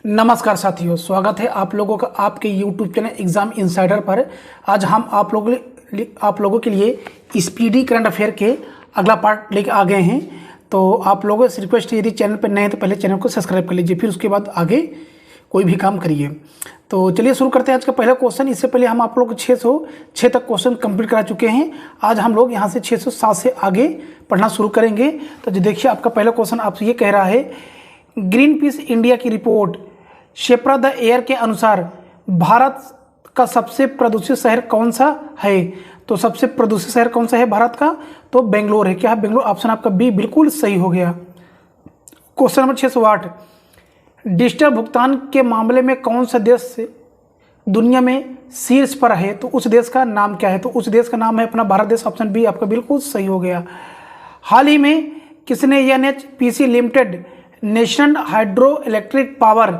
नमस्कार साथियों, स्वागत है आप लोगों का आपके YouTube चैनल एग्जाम इनसाइडर पर। आज हम आप लोगों के लिए स्पीडी करंट अफेयर के अगला पार्ट लेके आ गए हैं। तो आप लोगों से रिक्वेस्ट है, यदि चैनल पर नए हैं तो पहले चैनल को सब्सक्राइब कर लीजिए, फिर उसके बाद आगे कोई भी काम करिए। तो चलिए शुरू करते हैं आज का पहला क्वेश्चन। इससे पहले हम आप लोग को 606 तक क्वेश्चन कंप्लीट करा चुके हैं। आज हम लोग यहाँ से 607 से आगे पढ़ना शुरू करेंगे। तो जो देखिए, आपका पहला क्वेश्चन आपसे ये कह रहा है, ग्रीन पीस इंडिया की रिपोर्ट शेप्रा द एयर के अनुसार भारत का सबसे प्रदूषित शहर कौन सा है? तो सबसे प्रदूषित शहर कौन सा है भारत का? तो बेंगलोर है। क्या है? बेंगलोर। ऑप्शन आपका बी बिल्कुल सही हो गया। क्वेश्चन नंबर 608, डिजिटल भुगतान के मामले में कौन सा देश दुनिया में शीर्ष पर है? तो उस देश का नाम क्या है? तो उस देश का नाम है अपना भारत देश। ऑप्शन बी आपका बिल्कुल सही हो गया। हाल ही में किसने NHPC limited national hydro electric power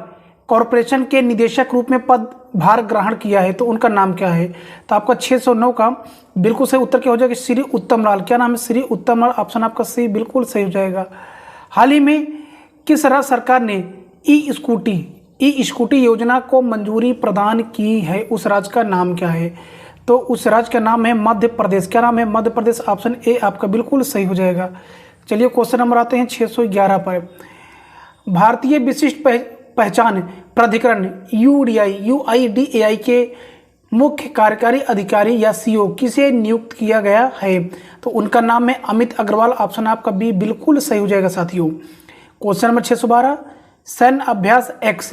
corporation के निदेशक रूप में पदभार ग्रहण किया है? तो उनका नाम क्या है? तो आपका 609 का बिल्कुल सही उत्तर क्या हो जाएगा? श्री उत्तम लाल। क्या नाम है? श्री उत्तम लाल। ऑप्शन आपका सी बिल्कुल सही हो जाएगा। हाल ही में किस राज्य सरकार ने ई स्कूटी योजना को मंजूरी प्रदान की है? उस राज्य का नाम क्या है? तो उस राज्य का नाम है मध्य प्रदेश। क्या नाम है? मध्य प्रदेश। ऑप्शन ए आपका बिल्कुल सही हो जाएगा। चलिए क्वेश्चन नंबर आते हैं 611 पर। भारतीय विशिष्ट पहचान प्राधिकरण UIDAI के मुख्य कार्यकारी अधिकारी या CEO किसे नियुक्त किया गया है? तो उनका नाम है अमित अग्रवाल। ऑप्शन आपका बी बिल्कुल सही हो जाएगा साथियों। क्वेश्चन नंबर 612, सैन्य अभ्यास एक्स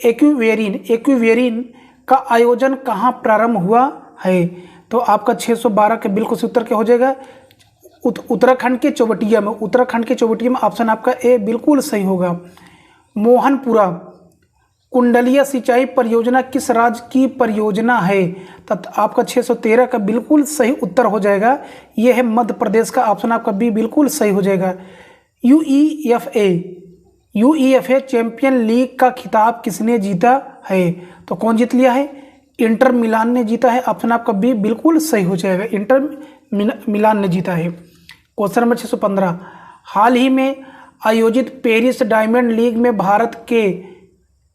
एक्यूवेरिन का आयोजन कहाँ प्रारंभ हुआ है? तो आपका 612 के बिल्कुल से उत्तर क्या हो जाएगा? उत्तराखंड के चौबटिया में। उत्तराखंड के चौबटिया में। ऑप्शन आपका ए बिल्कुल सही होगा। मोहनपुरा कुंडलिया सिंचाई परियोजना किस राज्य की परियोजना है? तब आपका 613 का बिल्कुल सही उत्तर हो जाएगा, यह है मध्य प्रदेश का। ऑप्शन आपका बी बिल्कुल सही हो जाएगा। यूईएफए चैंपियन लीग का खिताब किसने जीता है? तो कौन जीत लिया है? इंटर मिलान ने जीता है। ऑप्शन आपका बी बिल्कुल सही हो जाएगा, इंटर मिलान ने जीता है। क्वेश्चन नंबर 615, हाल ही में आयोजित पेरिस डायमंड लीग में भारत के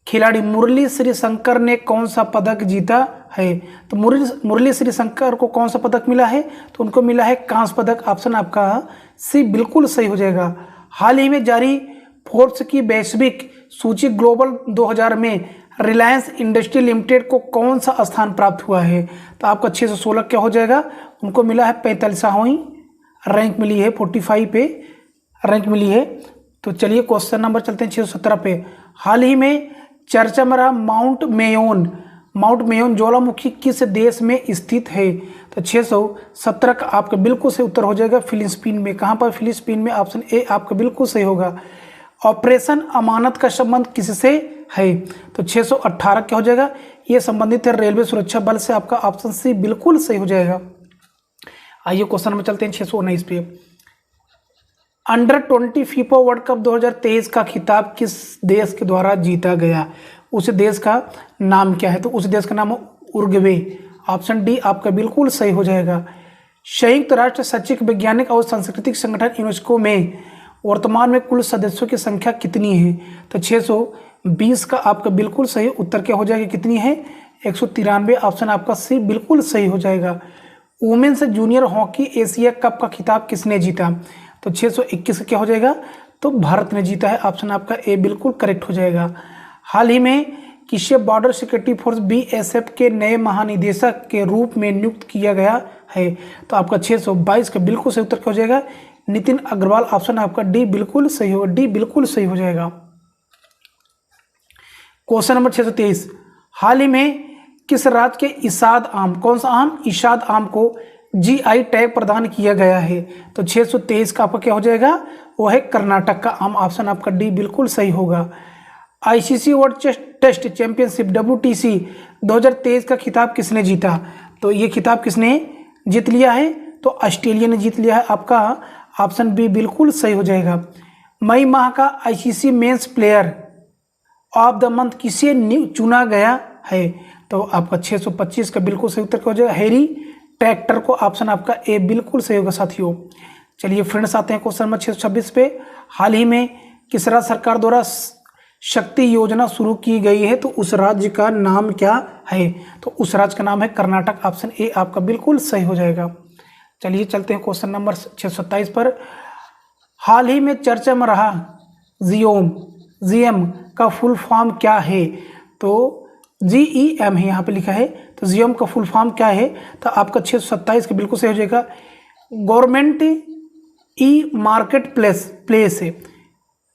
खिलाड़ी मुरली श्रीशंकर ने कौन सा पदक जीता है? तो मुरली श्रीशंकर को कौन सा पदक मिला है? तो उनको मिला है कांस्य पदक। ऑप्शन आपका सी बिल्कुल सही हो जाएगा। हाल ही में जारी फोर्ब्स की वैश्विक सूची ग्लोबल 2000 में रिलायंस इंडस्ट्री लिमिटेड को कौन सा स्थान प्राप्त हुआ है? तो आपका 616 क्या हो जाएगा? उनको मिला है 45वीं रैंक मिली है, 45 पे रैंक मिली है। तो चलिए क्वेश्चन नंबर चलते हैं 617 पे। हाल ही में चर्चा में रहा माउंट मेयोन ज्वालामुखी किस देश में स्थित है? तो 617 का आपका बिल्कुल सही उत्तर हो जाएगा फिलिस्पीन में। कहाँ पर? फिलिस्पीन में। ऑप्शन ए आपका बिल्कुल सही होगा। ऑपरेशन अमानत का संबंध किससे है? तो 618 क्या हो जाएगा? ये संबंधित है रेलवे सुरक्षा बल से। आपका ऑप्शन सी बिल्कुल सही हो जाएगा। आइए क्वेश्चन में चलते हैं 619 पे। अंडर 20 फीफा वर्ल्ड कप 2023 का खिताब किस देश के द्वारा जीता गया? उस देश का नाम क्या है? तो उस देश का नाम है उरुग्वे। ऑप्शन डी आपका बिल्कुल सही हो जाएगा। संयुक्त राष्ट्र शैक्षिक वैज्ञानिक और सांस्कृतिक संगठन यूनेस्को में वर्तमान में कुल सदस्यों की संख्या कितनी है? तो 620 का आपका बिल्कुल सही उत्तर क्या हो जाएगा? कितनी है? 193। ऑप्शन आपका सी बिल्कुल सही हो जाएगा। Women's junior hockey Asia cup का खिताब किसने जीता? तो 621 क्या हो जाएगा? तो भारत ने जीता है। ऑप्शन आपका ए बिल्कुल करेक्ट हो जाएगा। हाल ही में किसे बॉर्डर सिक्योरिटी फोर्स BSF के नए महानिदेशक के रूप में नियुक्त किया गया है? तो आपका 622 का बिल्कुल सही उत्तर क्या हो जाएगा? नितिन अग्रवाल। ऑप्शन आपका डी बिल्कुल सही होगा, डी बिल्कुल सही हो जाएगा। क्वेश्चन नंबर 623, हाल ही में किस राज्य के इशाद आम, कौन सा आम? इशाद आम को GI टैग प्रदान किया गया है? तो 623 का आपका क्या हो जाएगा? वो है कर्नाटक का आम। ऑप्शन आपका डी बिल्कुल सही होगा। ICC world test championship WTC 2023 का खिताब किसने जीता? तो ये खिताब किसने जीत लिया है? तो ऑस्ट्रेलिया ने जीत लिया है। आपका ऑप्शन बी बिल्कुल सही हो जाएगा। मई माह का ICC men's player of the month किसे चुना गया है? तो आपका 625 का बिल्कुल सही उत्तर क्या हो जाएगा? हैरी ट्रैक्टर को। ऑप्शन आपका ए बिल्कुल सही होगा साथियों। चलिए फ्रेंड्स, आते हैं क्वेश्चन नंबर 626 पे। हाल ही में किस राज्य सरकार द्वारा शक्ति योजना शुरू की गई है तो उस राज्य का नाम क्या है? तो उस राज्य का नाम है कर्नाटक। ऑप्शन ए आपका बिल्कुल सही हो जाएगा। चलिए चलते हैं क्वेश्चन नंबर 627 पर। हाल ही में चर्चा में रहा जीएम का फुल फॉर्म क्या है? तो GEM है यहाँ पे लिखा है, तो GEM का फुल फॉर्म क्या है? तो आपका 627 का बिल्कुल सही हो जाएगा। गवर्नमेंट ई मार्केट प्लेस है।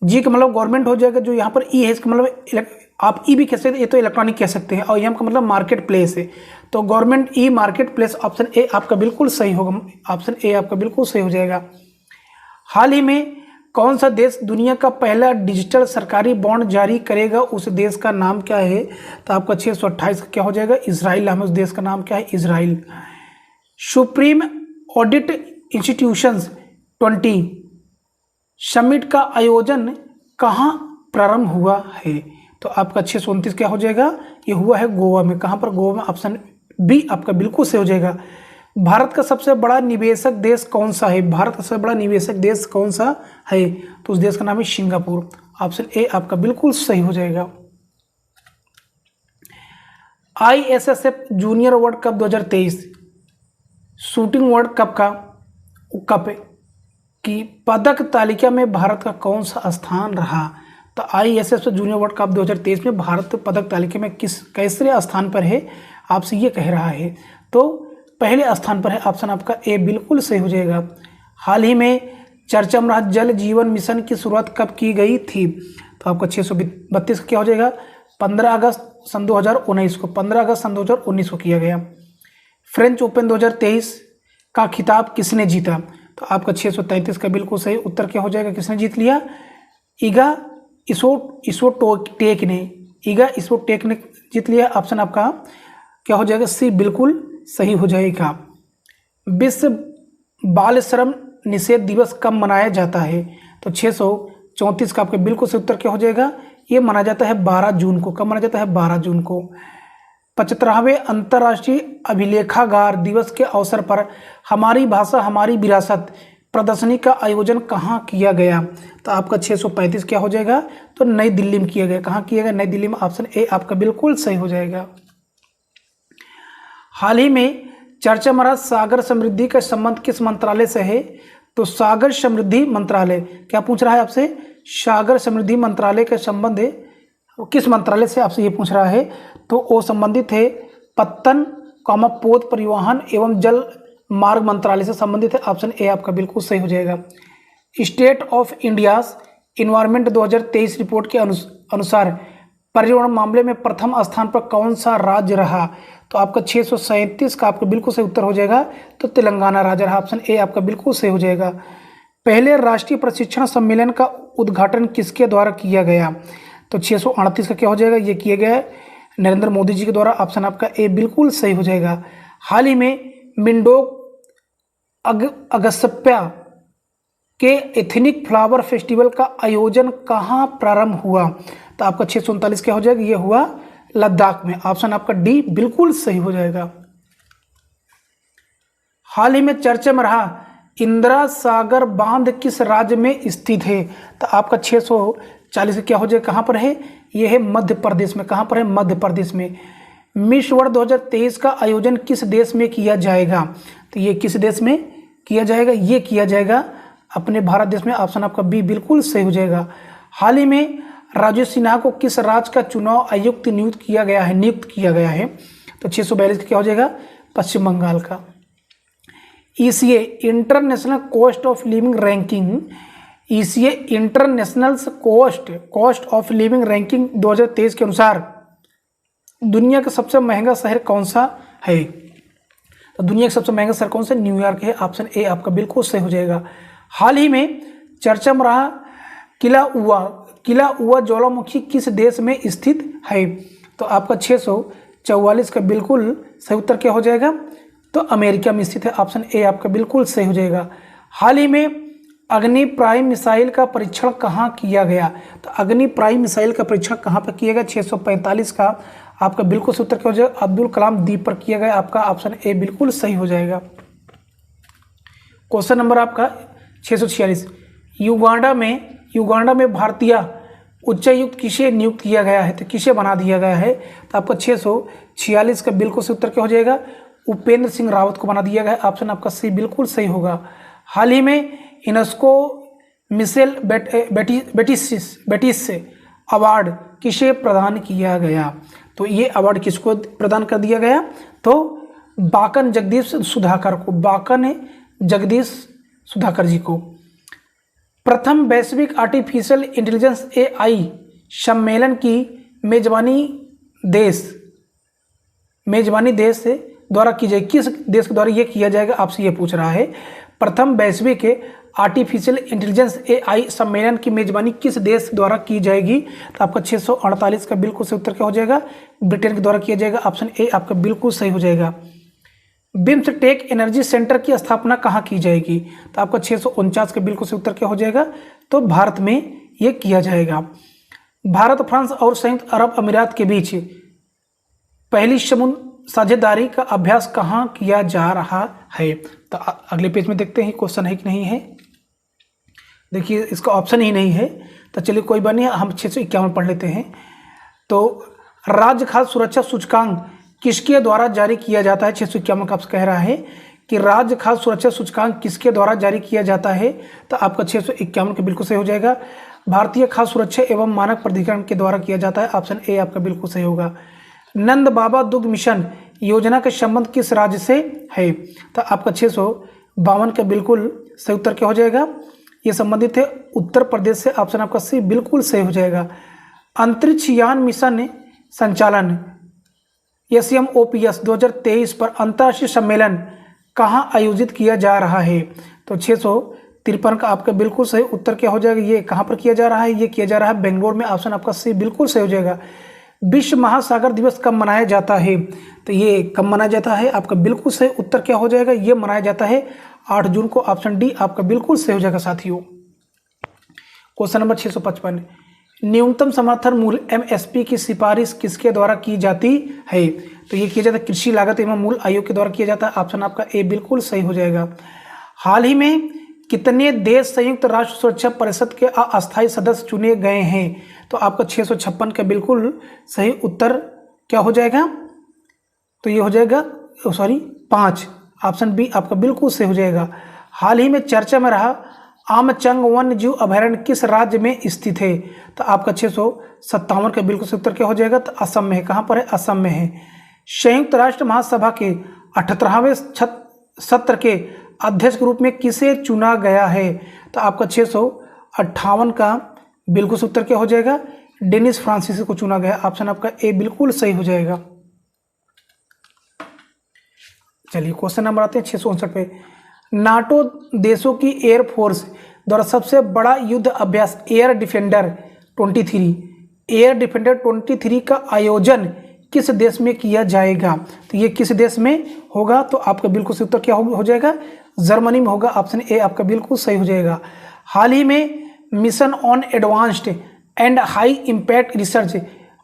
जी का मतलब गवर्नमेंट हो जाएगा, जो यहाँ पर ई है इसका मतलब आप ई भी कह सकते हैं, ये तो इलेक्ट्रॉनिक कह सकते हैं, और एम का मतलब मार्केट प्लेस है। तो government e market place, option A आपका बिल्कुल सही होगा। ऑप्शन ए आपका बिल्कुल सही हो जाएगा। हाल ही में कौन सा देश दुनिया का पहला डिजिटल सरकारी बॉन्ड जारी करेगा? उस देश का नाम क्या है? तो आपका 628 का क्या हो जाएगा? इजराइल। हमें उस देश का नाम क्या है? Israel. Supreme audit institutions 20 summit का आयोजन कहाँ प्रारंभ हुआ है? तो आपका 629 क्या हो जाएगा? ये हुआ है गोवा में। कहाँ पर? गोवा में। ऑप्शन बी आपका बिल्कुल सही हो जाएगा। भारत का सबसे बड़ा निवेशक देश कौन सा है? भारत का सबसे बड़ा निवेशक देश कौन सा है? तो उस देश का नाम है सिंगापुर। ऑप्शन ए आपका बिल्कुल सही हो जाएगा। ISSF junior world cup 2023 shooting world cup की पदक तालिका में भारत का कौन सा स्थान रहा? तो ISSF जूनियर वर्ल्ड कप 2023 में भारत पदक तालिका में कैसे स्थान पर है? आपसे ये कह रहा है, तो पहले स्थान पर है। ऑप्शन आपका ए बिल्कुल सही हो जाएगा। हाल ही में चर्चा में रहा जल जीवन मिशन की शुरुआत कब की गई थी? तो आपका 632 का क्या हो जाएगा? 15 अगस्त सन 2019 को। 15 अगस्त सन 2019 को किया गया। फ्रेंच ओपन 2023 का खिताब किसने जीता? तो आपका 633 का बिल्कुल सही उत्तर क्या हो जाएगा? किसने जीत लिया? इगा स्विएटेक ने। इगा स्विएटेक ने जीत लिया। ऑप्शन आपका क्या हो जाएगा? सी बिल्कुल सही हो जाएगा। विश्व बाल श्रम निषेध दिवस कब मनाया जाता है? तो 634 का आपका बिल्कुल सही उत्तर क्या हो जाएगा? ये मनाया जाता है 12 जून को। कब मनाया जाता है? 12 जून को। 75वें अंतर्राष्ट्रीय अभिलेखागार दिवस के अवसर पर हमारी भाषा हमारी विरासत प्रदर्शनी का आयोजन कहाँ किया गया? तो आपका 635 क्या हो जाएगा? तो नई दिल्ली में किया गया। कहाँ किया गया? नई दिल्ली में। ऑप्शन ए आपका बिल्कुल सही हो जाएगा। हाल ही में चर्चा में रहा सागर समृद्धि का संबंध किस मंत्रालय से है? तो सागर समृद्धि मंत्रालय। क्या पूछ रहा है आपसे? सागर समृद्धि मंत्रालय का संबंध है किस मंत्रालय से? आपसे ये पूछ रहा है। तो वो संबंधित है पत्तन पोत परिवहन एवं जल मार्ग मंत्रालय से संबंधित है। ऑप्शन ए आपका बिल्कुल सही हो जाएगा। State of India's environment 2023 report के अनुसार पर्यावरण मामले में प्रथम स्थान पर कौन सा राज्य रहा? तो आपका 637 का आपका बिल्कुल सही उत्तर हो जाएगा। तो तेलंगाना राज्य रहा। ऑप्शन ए आपका बिल्कुल सही हो जाएगा। पहले राष्ट्रीय प्रशिक्षण सम्मेलन का उद्घाटन किसके द्वारा किया गया? तो 638 का क्या हो जाएगा? ये किया गया है नरेंद्र मोदी जी के द्वारा। ऑप्शन आपका ए बिल्कुल सही हो जाएगा। हाल ही में मिंडोक अगस्त्या के एथनिक फ्लावर फेस्टिवल का आयोजन कहाँ प्रारंभ हुआ? तो आपका 639 क्या हो जाएगा? ये हुआ लद्दाख में। ऑप्शन आपका डी बिल्कुल सही हो जाएगा। हाल ही में चर्चा में रहा इंदिरा सागर बांध किस राज्य में स्थित है? तो आपका 640 क्या हो जाएगा? कहाँ पर है? ये है मध्य प्रदेश में। कहाँ पर है? मध्य प्रदेश में। मिस वर्ल्ड 2023 का आयोजन किस देश में किया जाएगा? तो ये किस देश में किया जाएगा? ये किया जाएगा अपने भारत देश में। ऑप्शन आपका बी बिल्कुल सही हो जाएगा। हाल ही में राजेश सिन्हा को किस राज्य का चुनाव आयुक्त नियुक्त किया गया है? तो 642 का क्या हो जाएगा? पश्चिम बंगाल का। ECA international cost of living ranking ECA international cost of living ranking 2023 के अनुसार दुनिया का सबसे महंगा शहर कौन सा है? तो दुनिया का सबसे महंगा शहर कौन सा? न्यूयॉर्क है। ऑप्शन ए आपका बिल्कुल सही हो जाएगा। हाल ही में चर्चा में रहा किला उआ ज्वालामुखी किस देश में स्थित है? तो आपका 644 का बिल्कुल सही उत्तर क्या हो जाएगा? तो अमेरिका में स्थित है। ऑप्शन ए आपका बिल्कुल सही हो जाएगा। हाल ही में अग्नि प्राइम मिसाइल का परीक्षण कहाँ किया गया? तो अग्नि प्राइम मिसाइल का परीक्षण कहाँ पर किया गया? 645 का आपका बिल्कुल सही उत्तर क्या हो जाएगा? अब्दुल कलाम द्वीप पर किया गया। आपका ऑप्शन ए बिल्कुल सही हो जाएगा। क्वेश्चन नंबर आपका 646 युगांडा में भारतीय उच्चायुक्त किसे नियुक्त किया गया है, तो किसे बना दिया गया है, तो आपका 646 का बिल्कुल सही उत्तर क्या हो जाएगा, उपेंद्र सिंह रावत को बना दिया गया है। ऑप्शन आपका सी बिल्कुल सही होगा। हाल ही में यूनेस्को मिशेल बेटिस अवार्ड किसे प्रदान किया गया, तो ये अवार्ड किसको प्रदान कर दिया गया, तो बाकन जगदीश सुधाकर को, बाकन जगदीश सुधाकर जी को। प्रथम वैश्विक आर्टिफिशियल इंटेलिजेंस AI सम्मेलन की मेजबानी देश से द्वारा की जाएगी, किस देश के द्वारा ये किया जाएगा, आपसे ये पूछ रहा है। प्रथम वैश्विक आर्टिफिशियल इंटेलिजेंस AI सम्मेलन की मेजबानी किस देश द्वारा की जाएगी, तो आपका 648 का बिल्कुल सही उत्तर क्या हो जाएगा, ब्रिटेन के द्वारा किया जाएगा। ऑप्शन ए आपका बिल्कुल सही हो जाएगा। बिम्सटेक एनर्जी सेंटर की स्थापना कहाँ की जाएगी, तो आपका 649 का बिल्कुल सही उत्तर क्या हो जाएगा, तो भारत में ये किया जाएगा। भारत, फ्रांस और संयुक्त अरब अमीरात के बीच पहली समुद्र साझेदारी का अभ्यास कहाँ किया जा रहा है, तो अगले पेज में देखते हैं क्वेश्चन है कि नहीं है। देखिए इसका ऑप्शन ही नहीं है, तो चलिए कोई बात नहीं, हम 651 पढ़ लेते हैं। तो राज्य खाद्य सुरक्षा सूचकांक किसके द्वारा जारी किया जाता है, 651 का आपसे कह रहा है कि राज्य खाद्य सुरक्षा सूचकांक किसके द्वारा जारी किया जाता है, तो आपका 651 का बिल्कुल सही हो जाएगा। भारतीय खाद्य सुरक्षा एवं मानक प्राधिकरण के द्वारा किया जाता है। ऑप्शन ए आपका बिल्कुल सही होगा। नंद बाबा दुग्ध मिशन योजना का संबंध किस राज्य से है, तो आपका 652 का बिल्कुल सही उत्तर क्या हो जाएगा, ये संबंधित है उत्तर प्रदेश से। ऑप्शन आपका सी बिल्कुल सही हो जाएगा। अंतरिक्ष यान मिशन संचालन SMOPS 2023 पर अंतर्राष्ट्रीय सम्मेलन कहाँ आयोजित किया जा रहा है, तो 653 का आपका बिल्कुल सही उत्तर क्या हो जाएगा, ये कहाँ पर किया जा रहा है, ये किया जा रहा है बेंगलोर में। ऑप्शन आपका सी बिल्कुल सही हो जाएगा। विश्व महासागर दिवस कब मनाया जाता है, तो ये कब मनाया जाता है, आपका बिल्कुल सही उत्तर क्या हो जाएगा, ये मनाया जाता है 8 जून को। ऑप्शन डी आपका बिल्कुल सही हो जाएगा साथियों। क्वेश्चन नंबर 655, न्यूनतम समर्थन मूल्य MSP की सिफारिश किसके द्वारा की जाती है, तो ये किया जाता है कृषि लागत एवं मूल्य आयोग के द्वारा किया जाता है। ऑप्शन आपका ए बिल्कुल सही हो जाएगा। हाल ही में कितने देश संयुक्त राष्ट्र सुरक्षा परिषद के अस्थायी सदस्य चुने गए हैं, तो आपका 656 का बिल्कुल सही उत्तर क्या हो जाएगा, तो ये हो जाएगा 5। ऑप्शन बी आपका बिल्कुल सही हो जाएगा। हाल ही में चर्चा में रहा आमचंग वन्य जीव अभयारण्य किस राज्य में स्थित है, तो आपका 657 का बिल्कुल सही उत्तर क्या हो जाएगा, तो असम में है। कहाँ पर है, असम में है। संयुक्त राष्ट्र महासभा के 78वें सत्र के अध्यक्ष के रूप में किसे चुना गया है, तो आपका 658 का बिल्कुल उत्तर क्या हो जाएगा, डेनिस फ्रांसिस को चुना गया। ऑप्शन आपका ए बिल्कुल सही हो जाएगा। चलिए क्वेश्चन नंबर आते हैं 659 पे। नाटो देशों की एयरफोर्स द्वारा सबसे बड़ा युद्ध अभ्यास एयर डिफेंडर 23 का आयोजन किस देश में किया जाएगा, तो ये किस देश में होगा, तो आपका बिल्कुल सही उत्तर क्या हो जाएगा, जर्मनी में होगा। ऑप्शन ए आपका बिल्कुल सही हो जाएगा। हाल ही में mission on advanced and high impact research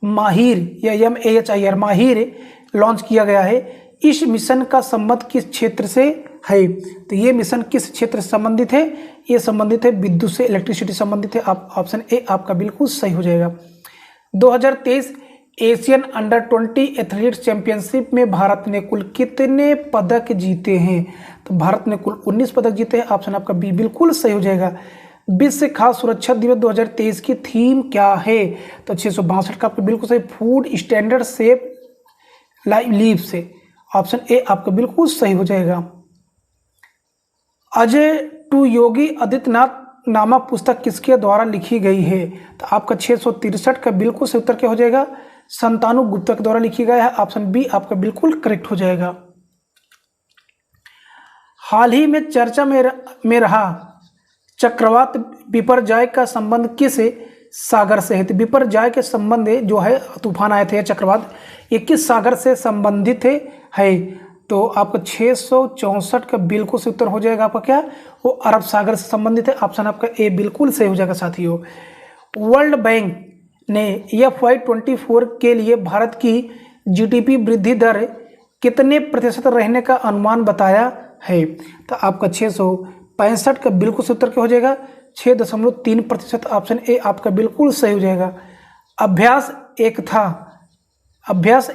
माहिर या MAHIR माहिर लॉन्च किया गया है। इस मिशन का संबंध किस क्षेत्र से है, तो ये मिशन किस क्षेत्र से संबंधित है, ये संबंधित है विद्युत से, इलेक्ट्रिसिटी संबंधित है। ऑप्शन ए आपका बिल्कुल सही हो जाएगा। 2023 एशियन अंडर 20 एथलीट्स चैंपियनशिप में भारत ने कुल कितने पदक जीते हैं, तो भारत ने कुल 19 पदक जीते हैं। ऑप्शन आपका बी बिल्कुल सही हो जाएगा। विश्व खाद्य सुरक्षा दिवस 2023 की थीम क्या है, तो 662 का आपका बिल्कुल सही, फूड स्टैंडर्ड सेफ लीव से। ऑप्शन ए आपका बिल्कुल सही हो जाएगा। अजय टू योगी आदित्यनाथ नामक पुस्तक किसके द्वारा लिखी गई है, तो आपका 663 का बिल्कुल सही उत्तर क्या हो जाएगा, संतानु गुप्ता के द्वारा लिखी गया है। ऑप्शन बी आपका बिल्कुल करेक्ट हो जाएगा। हाल ही में चर्चा में रहा चक्रवात बिपरजॉय का संबंध किस सागर से है, तो बिपरजॉय के संबंध जो है तूफान आए थे चक्रवात, ये किस सागर से संबंधित है, तो आपका 664 का बिल्कुल से उत्तर हो जाएगा आपका क्या, वो अरब सागर से संबंधित है। ऑप्शन आपका ए बिल्कुल सही हो जाएगा साथियों। वर्ल्ड बैंक ने FY24 के लिए भारत की GDP वृद्धि दर कितने प्रतिशत रहने का अनुमान बताया है, तो आपका 665 का बिल्कुल से उत्तर क्या हो जाएगा, 6.3%। ऑप्शन ए आपका बिल्कुल सही हो जाएगा। अभ्यास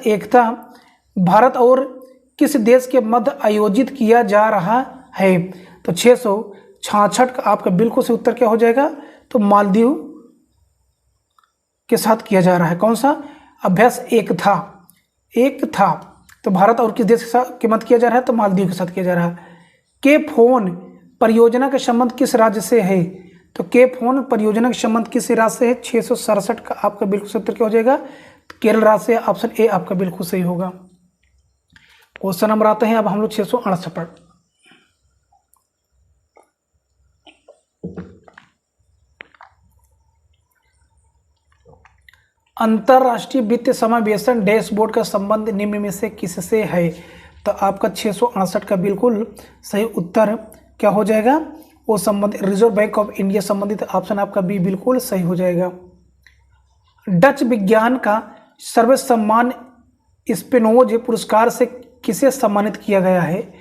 एक था भारत और किस देश के मध्य आयोजित किया जा रहा है? तो 666 का आपका बिल्कुल सही उत्तर क्या हो जाएगा? तो मालदीव के साथ किया जा रहा है। कौन सा? अभ्यास एक था तो भारत और किस देश के मध्य किया जा रहा है? तो मालदीव के साथ किया जा रहा है। के फोन परियोजना का संबंध किस राज्य से है? तो के फोन परियोजना का संबंध किस राज्य से है? 667 का आपका बिल्कुल सही उत्तर क्या हो जाएगा? केरल राज्य से। ऑप्शन ए आपका बिल्कुल सही होगा। क्वेश्चन नंबर आते हैं अब हम लोग 668 पर। अंतरराष्ट्रीय वित्तीय समावेशन डैशबोर्ड का संबंध निम्न में से किससे है? तो आपका 668 का बिल्कुल सही उत्तर क्या हो जाएगा? वो संबंध रिजर्व बैंक ऑफ इंडिया संबंधित। ऑप्शन आपका बी बिल्कुल सही हो जाएगा। डच विज्ञान का सर्वोच्च सम्मान स्पिनोज पुरस्कार से किसे सम्मानित किया गया है?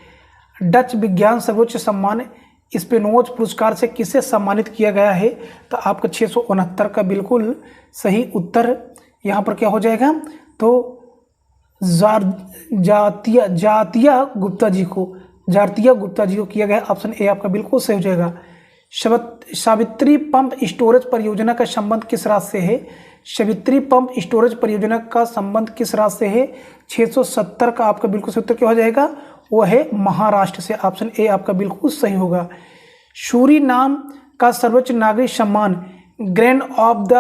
डच विज्ञान सर्वोच्च सम्मान स्पिनोज पुरस्कार से किसे सम्मानित किया गया है? तो आपका 669 का बिल्कुल सही उत्तर यहाँ पर क्या हो जाएगा? तो जातिया गुप्ता जी को किया गया। ऑप्शन ए आपका बिल्कुल सही हो जाएगा। सावित्री पंप स्टोरेज परियोजना का संबंध किस राज्य से है? सावित्री पंप स्टोरेज परियोजना का संबंध किस राज्य से है? 670 का आपका बिल्कुल सही उत्तर क्या हो जाएगा? वो है महाराष्ट्र से। ऑप्शन ए आपका बिल्कुल सही होगा। सूरीनाम का सर्वोच्च नागरिक सम्मान grand of the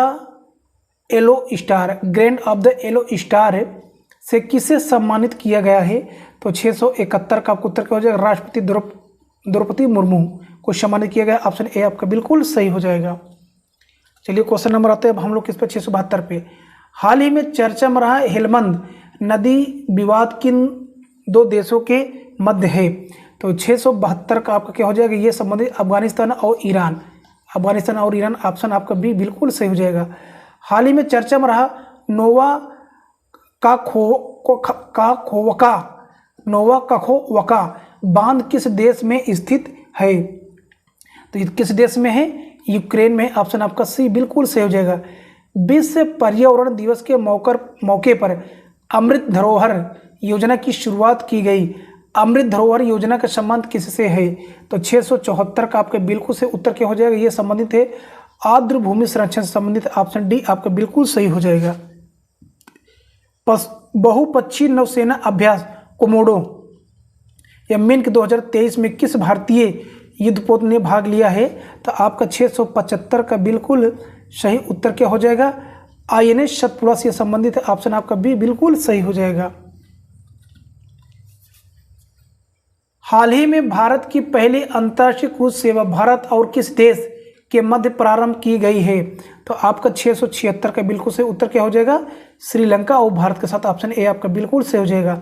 yellow star से किसे सम्मानित किया गया है? तो 671 का आपका उत्तर क्या हो जाएगा? राष्ट्रपति द्रौपदी मुर्मू को सम्मानित किया गया। ऑप्शन ए आपका बिल्कुल सही हो जाएगा। चलिए क्वेश्चन नंबर आते हैं अब हम लोग किस पे? 672 पे। हाल ही में चर्चा में रहा हेलमंद नदी विवाद किन दो देशों के मध्य है? तो 672 का आपका क्या हो जाएगा? ये संबंधित अफगानिस्तान और ईरान। ऑप्शन आपका बी बिल्कुल सही हो जाएगा। हाल ही में चर्चा में रहा नोवा काखोवका बांध किस देश में स्थित है? तो किस देश में है? यूक्रेन में। ऑप्शन आपका सी बिल्कुल सही हो जाएगा। विश्व पर्यावरण दिवस के मौके पर अमृत धरोहर योजना की शुरुआत की गई। अमृत धरोहर योजना का संबंध किससे है? तो 674 का आपका बिल्कुल से उत्तर क्या हो जाएगा? ये संबंधित है आर्द्र भूमि संरक्षण से संबंधित। ऑप्शन डी आपका बिल्कुल सही हो जाएगा। बहुपक्षीय नौसेना अभ्यास कोमोडो या मिन्क 2023 में किस भारतीय युद्धपोत ने भाग लिया है? तो आपका 675 का बिल्कुल सही उत्तर क्या हो जाएगा? INS सतपुड़ा से संबंधित। ऑप्शन आपका बी बिल्कुल सही हो जाएगा। हाल ही में भारत की पहली अंतर्राष्ट्रीय क्रूज सेवा भारत और किस देश के मध्य प्रारंभ की गई है? तो आपका 676 का बिल्कुल सही उत्तर क्या हो जाएगा? श्रीलंका और भारत के साथ। ऑप्शन ए आपका बिल्कुल सही हो जाएगा।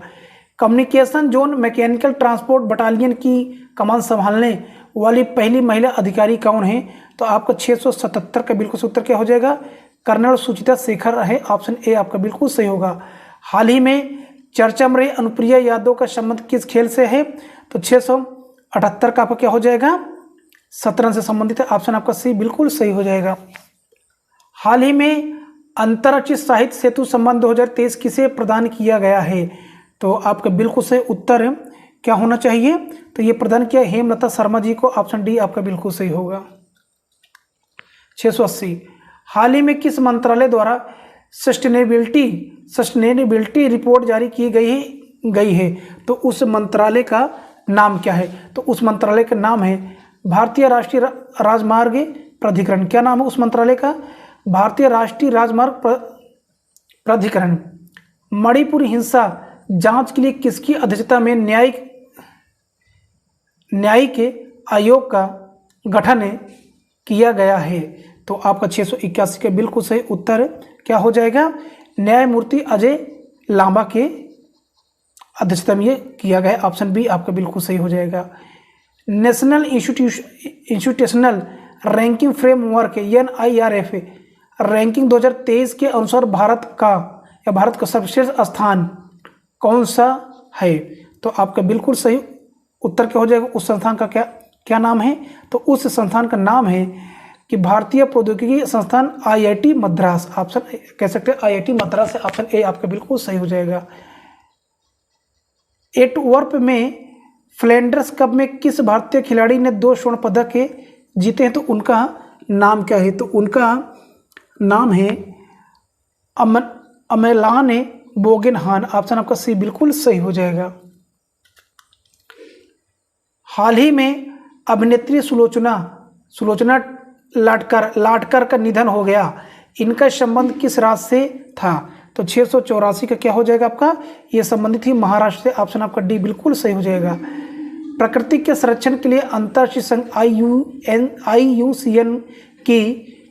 Communication zone mechanical transport battalion की कमान संभालने वाली पहली महिला अधिकारी कौन है? तो आपका 677 का बिल्कुल सही उत्तर क्या हो जाएगा? कर्नल सुचिता शेखर है। ऑप्शन ए आपका बिल्कुल सही होगा। हाल ही में चर्चा में रही अनुप्रिया यादव का संबंध किस खेल से है? तो 678 का आपका क्या हो जाएगा? शतरंज से संबंधित है। ऑप्शन आपका सी बिल्कुल सही हो जाएगा। हाल ही में अंतर्राष्ट्रीय साहित्य सेतु सम्मान 2023 किसे प्रदान किया गया है? तो आपका बिल्कुल सही उत्तर क्या होना चाहिए? तो ये प्रदान किया हेमलता शर्मा जी को। ऑप्शन डी आपका बिल्कुल सही होगा। 680 हाल ही में किस मंत्रालय द्वारा सस्टेनेबिलिटी रिपोर्ट जारी की गई है? तो उस मंत्रालय का नाम क्या है? तो उस मंत्रालय का नाम है भारतीय राष्ट्रीय राजमार्ग प्राधिकरण। क्या नाम है उस मंत्रालय का? भारतीय राष्ट्रीय राजमार्ग प्राधिकरण। मणिपुर हिंसा जांच के लिए किसकी अध्यक्षता में न्यायिक आयोग का गठन किया गया है? तो आपका 681 का बिल्कुल सही उत्तर क्या हो जाएगा? न्यायमूर्ति अजय लांबा के अध्यक्षता में ये किया गया। ऑप्शन बी आपका बिल्कुल सही हो जाएगा। National institutional ranking framework NIRF ranking 2023 के अनुसार भारत का सर्वश्रेष्ठ स्थान कौन सा है? तो आपका बिल्कुल सही उत्तर क्या हो जाएगा? उस संस्थान का क्या नाम है? तो उस संस्थान का नाम है कि भारतीय प्रौद्योगिकी संस्थान आईआईटी मद्रास, ऑप्शन कह सकते हैं आईआईटी मद्रास है, ऑप्शन ए आपका बिल्कुल सही हो जाएगा। एंटवर्प में फ्लैंडर्स कप में किस भारतीय खिलाड़ी ने 2 स्वर्ण पदक जीते हैं, तो उनका नाम क्या है, तो उनका नाम है अमेलान बोगेनहान, ऑप्शन आपका सी बिल्कुल सही हो जाएगा। हाल ही में अभिनेत्री सुलोचना लाटकर का निधन हो गया, इनका संबंध किस राज्य से था, तो 684 का क्या हो जाएगा आपका, ये संबंधित ही महाराष्ट्र से, ऑप्शन आपका डी बिल्कुल सही हो जाएगा। प्रकृति के संरक्षण के लिए अंतर्राष्ट्रीय संघ IUCN की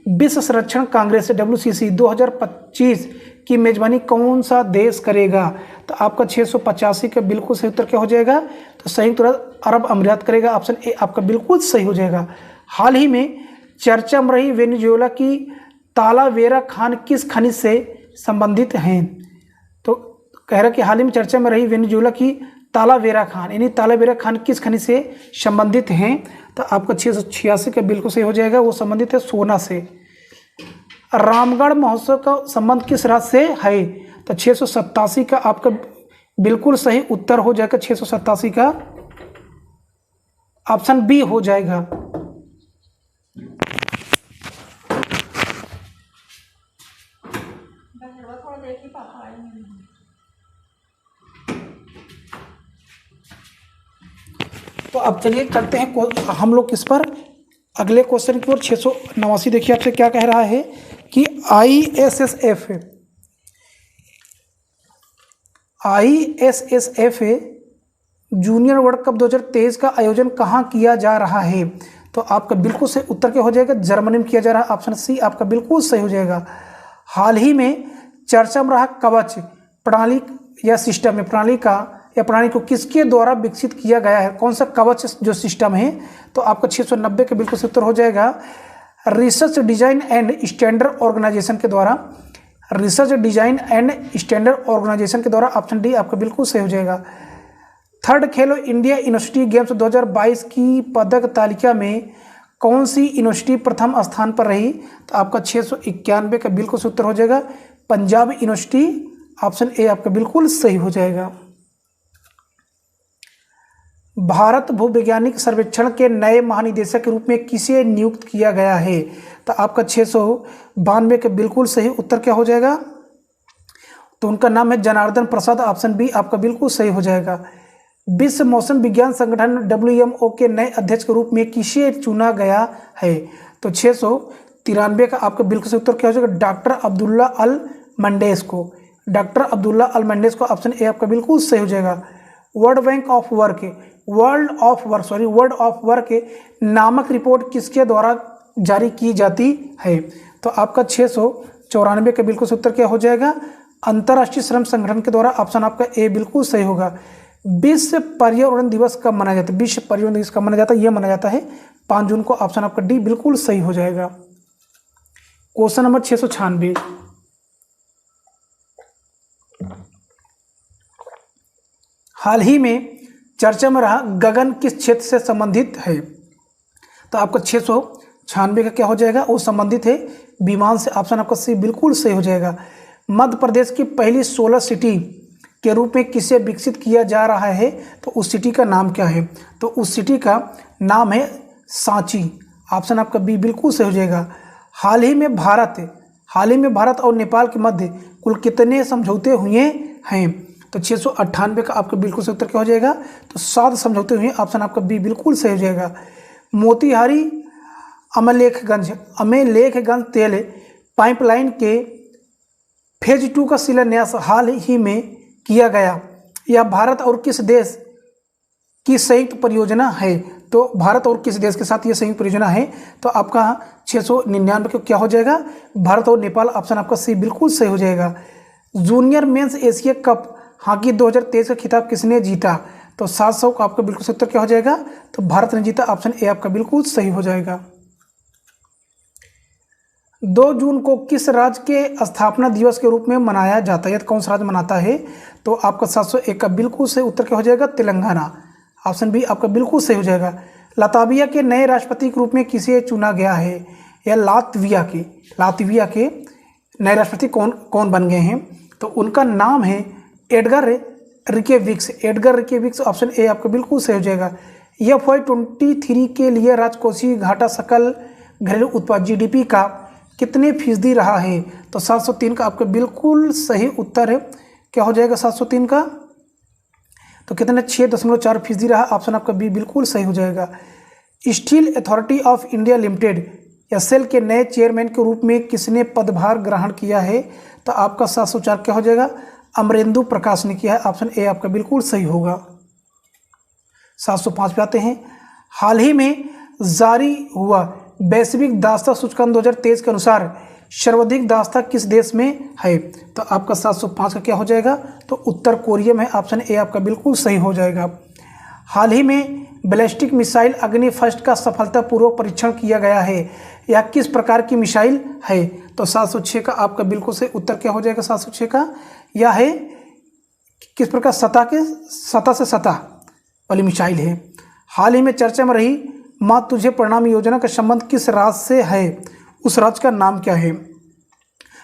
विश्व संरक्षण कांग्रेस WCC 2025 की मेजबानी कौन सा देश करेगा, तो आपका 685 का बिल्कुल सही उत्तर क्या हो जाएगा, तो संयुक्त अरब अमीरात करेगा, ऑप्शन ए आपका बिल्कुल सही हो जाएगा। हाल ही में चर्चा में रही वेनेजुएला की तालावेरा खान किस खनिज से संबंधित हैं, तो कह रहा कि हाल ही में चर्चा में रही वेनेजुएला की तालावेरा खान, यानी तालावेरा खान किस खनिज से संबंधित हैं, तो आपका 686 का बिल्कुल सही हो जाएगा, वो संबंधित है सोना से। रामगढ़ महोत्सव का संबंध किस राज्य से है, तो 687 का आपका बिल्कुल सही उत्तर हो जाएगा, 687 का ऑप्शन बी हो जाएगा। तो अब चलिए चलते हैं हम लोग किस पर, अगले क्वेश्चन की ओर। 689 देखिए आपसे क्या कह रहा है कि ISSF जूनियर वर्ल्ड कप 2023 का आयोजन कहाँ किया जा रहा है, तो आपका बिल्कुल सही उत्तर क्या हो जाएगा, जर्मनी में किया जा रहा है, ऑप्शन सी आपका बिल्कुल सही हो जाएगा। हाल ही में चर्चा में रहा कवच प्रणाली या सिस्टम है, प्रणाली को किसके द्वारा विकसित किया गया है, कौन सा कवच जो सिस्टम है, तो आपका 690 का बिल्कुल सही उत्तर हो जाएगा, research design and standard organisation के द्वारा, research design and standard organisation के द्वारा, ऑप्शन डी आपका बिल्कुल सही हो जाएगा। थर्ड खेलो इंडिया यूनिवर्सिटी गेम्स 2022 की पदक तालिका में कौन सी यूनिवर्सिटी प्रथम स्थान पर रही, तो आपका 691 का बिल्कुल सही उत्तर हो जाएगा, पंजाब यूनिवर्सिटी, ऑप्शन ए आपका बिल्कुल सही हो जाएगा। भारत भूवैज्ञानिक सर्वेक्षण के नए महानिदेशक के रूप में किसे नियुक्त किया गया है, तो आपका 692 का बिल्कुल सही उत्तर क्या हो जाएगा, तो उनका नाम है जनार्दन प्रसाद, ऑप्शन बी आपका बिल्कुल सही हो जाएगा। विश्व मौसम विज्ञान संगठन WMO के नए अध्यक्ष के रूप में किसे चुना गया है, तो 693 का आपका बिल्कुल सही उत्तर क्या हो जाएगा, डॉक्टर अब्दुल्ला अल मंडेस को, डॉक्टर अब्दुल्ला अल मंडेस को, ऑप्शन ए आपका बिल्कुल सही हो जाएगा। वर्ल्ड ऑफ वर्क नामक रिपोर्ट किसके द्वारा जारी की जाती है, तो आपका 694 का बिल्कुल उत्तर क्या हो जाएगा, अंतर्राष्ट्रीय श्रम संगठन के द्वारा, ऑप्शन आपका ए बिल्कुल सही होगा। विश्व पर्यावरण दिवस कब मनाया जाता है, विश्व पर्यावरण दिवस कब मनाया जाता है, यह मनाया जाता है 5 जून को, ऑप्शन आपका डी बिल्कुल सही हो जाएगा। क्वेश्चन नंबर 696, हाल ही में चर्चा में रहा गगन किस क्षेत्र से संबंधित है, तो आपका 696 का क्या हो जाएगा, वो संबंधित है विमान से, ऑप्शन आपका सी बिल्कुल सही हो जाएगा। मध्य प्रदेश की पहली सोलर सिटी के रूप में किसे विकसित किया जा रहा है, तो उस सिटी का नाम क्या है, तो उस सिटी का नाम है सांची, ऑप्शन आपका बी बिल्कुल सही हो जाएगा। हाल ही में भारत और नेपाल के मध्य कुल कितने समझौते हुए हैं, तो 698 का आपका बिल्कुल सही उत्तर क्या हो जाएगा, तो 7 समझौते हुए, ऑप्शन आपका बी बिल्कुल सही हो जाएगा। मोतिहारी अमलेखगंज तेल पाइपलाइन के फेज 2 का शिलान्यास हाल ही में किया गया, यह भारत और किस देश की संयुक्त परियोजना है, तो भारत और किस देश के साथ यह संयुक्त परियोजना है, तो आपका 699 को क्या हो जाएगा, भारत और नेपाल, ऑप्शन आपका सी बिल्कुल सही हो जाएगा। Junior mains Asia cup hockey 2023 का खिताब किसने जीता, तो 700 का आपका बिल्कुल उत्तर क्या हो जाएगा, तो भारत ने जीता, ऑप्शन ए आपका बिल्कुल सही हो जाएगा। 2 जून को किस राज्य के स्थापना दिवस के रूप में मनाया जाता है, कौन सा राज्य मनाता है, तो आपका 701 का बिल्कुल सही उत्तर क्या हो जाएगा, तेलंगाना, ऑप्शन बी आपका बिल्कुल सही हो जाएगा। लताविया के नए राष्ट्रपति के रूप में किसे चुना गया है, या लातविया के नए राष्ट्रपति कौन बन गए हैं? तो उनका नाम है एडगर रिकेविक्स। ऑप्शन ए आपका बिल्कुल सही हो जाएगा। FY23 के लिए राजकोषीय घाटा सकल घरेलू उत्पाद GDP का कितने फीसदी रहा है? तो 703 का आपका बिल्कुल सही उत्तर है। क्या हो जाएगा 703 का? तो कितने 6.4% रहा। ऑप्शन आपका बी बिल्कुल सही हो जाएगा। Steel authority of India limited या सेल के नए चेयरमैन के रूप में किसने पदभार ग्रहण किया है? तो आपका 704 क्या हो जाएगा? अमरेंदु प्रकाश ने किया है। ऑप्शन ए आपका बिल्कुल सही होगा। 705 पे आते हैं। हाल ही में जारी हुआ वैश्विक दास्ता सूचकांक 2023 के अनुसार सर्वाधिक दास्ता किस देश में है? तो आपका 705 का क्या हो जाएगा? तो उत्तर कोरिया में। ऑप्शन ए आपका बिल्कुल सही हो जाएगा। हाल ही में बैलिस्टिक मिसाइल अग्नि फर्स्ट का सफलतापूर्वक परीक्षण किया गया है। यह किस प्रकार की मिसाइल है? तो 706 का आपका बिल्कुल सही उत्तर क्या हो जाएगा? 706 का यह है किस प्रकार सतह से सतह वाली मिसाइल है। हाल ही में चर्चा में रही माँ तुझे प्रणाम योजना का संबंध किस राज्य से है? उस राज्य का नाम क्या है?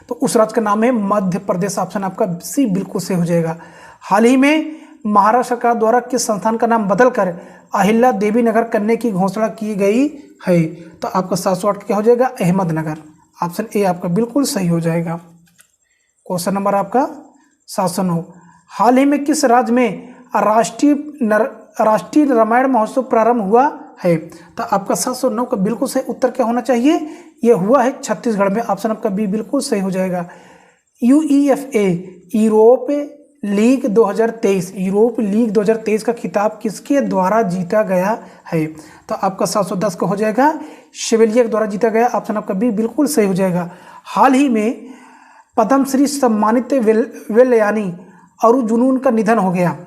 तो उस राज्य का नाम है मध्य प्रदेश। ऑप्शन आपका सी बिल्कुल सही हो जाएगा। हाल ही में महाराष्ट्र सरकार द्वारा किस संस्थान का नाम बदलकर अहिल्या देवी नगर करने की घोषणा की गई है? तो आपका 708 क्या हो जाएगा? अहमदनगर। ऑप्शन ए आपका बिल्कुल सही हो जाएगा। क्वेश्चन नंबर आपका 709। हाल ही में किस राज्य में राष्ट्रीय रामायण महोत्सव प्रारंभ हुआ है? तो आपका 709 का बिल्कुल सही उत्तर क्या होना चाहिए? यह हुआ है छत्तीसगढ़ में। ऑप्शन आपका बी बिल्कुल सही हो जाएगा। UEFA यूरोप लीग 2023 का खिताब किसके द्वारा जीता गया है? तो आपका 710 का हो जाएगा शेवेलियर के द्वारा जीता गया। ऑप्शन आपका बी बिल्कुल सही हो जाएगा। हाल ही में पद्मश्री सम्मानित वेलयानी और जुनून का निधन हो गया।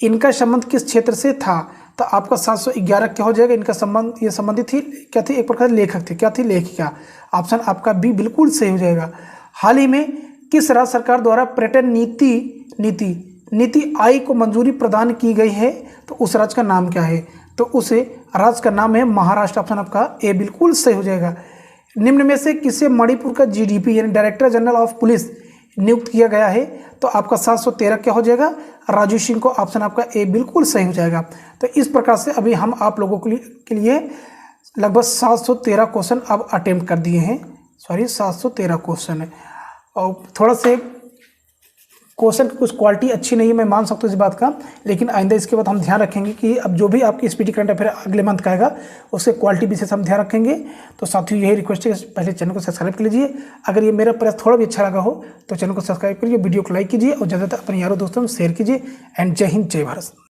इनका संबंध किस क्षेत्र से था? तो आपका 711 क्या हो जाएगा? इनका संबंध ये संबंधित थी क्या थी? एक प्रकार लेखक थे। क्या थी? लेखिका। ऑप्शन आपका बी बिल्कुल सही हो जाएगा। हाल ही में किस राज्य सरकार द्वारा पर्यटन नीति आयोग को मंजूरी प्रदान की गई है? तो उस राज्य का नाम क्या है? तो उस राज्य का नाम है महाराष्ट्र। ऑप्शन आपका ए बिल्कुल सही हो जाएगा। निम्न में से किसे मणिपुर का GDP यानी डायरेक्टर जनरल ऑफ पुलिस नियुक्त किया गया है? तो आपका 713 क्या हो जाएगा? राजू सिंह को। ऑप्शन आपका ए बिल्कुल सही हो जाएगा। तो इस प्रकार से अभी हम आप लोगों के लिए लगभग 713 क्वेश्चन अब अटेम्प्ट कर दिए हैं। 713 क्वेश्चन है। और थोड़ा से क्वेश्चन की कुछ क्वालिटी अच्छी नहीं है, मैं मान सकता हूँ इस बात का, लेकिन आइंदा इसके बाद हम ध्यान रखेंगे कि अब जो भी आपकी स्पीडी करंट अफेयर अगले मंथ का आएगा उसके क्वालिटी विशेष हम ध्यान रखेंगे। तो साथियों यही रिक्वेस्ट है, पहले चैनल को सब्सक्राइब कर लीजिए। अगर ये मेरा प्रयास थोड़ा भी अच्छा लगा हो तो चैनल को सब्सक्राइब करिए, वीडियो को लाइक कीजिए और ज़्यादातर अपने यारों दोस्तों में शेयर कीजिए। एंड जय हिंद, जय भारत।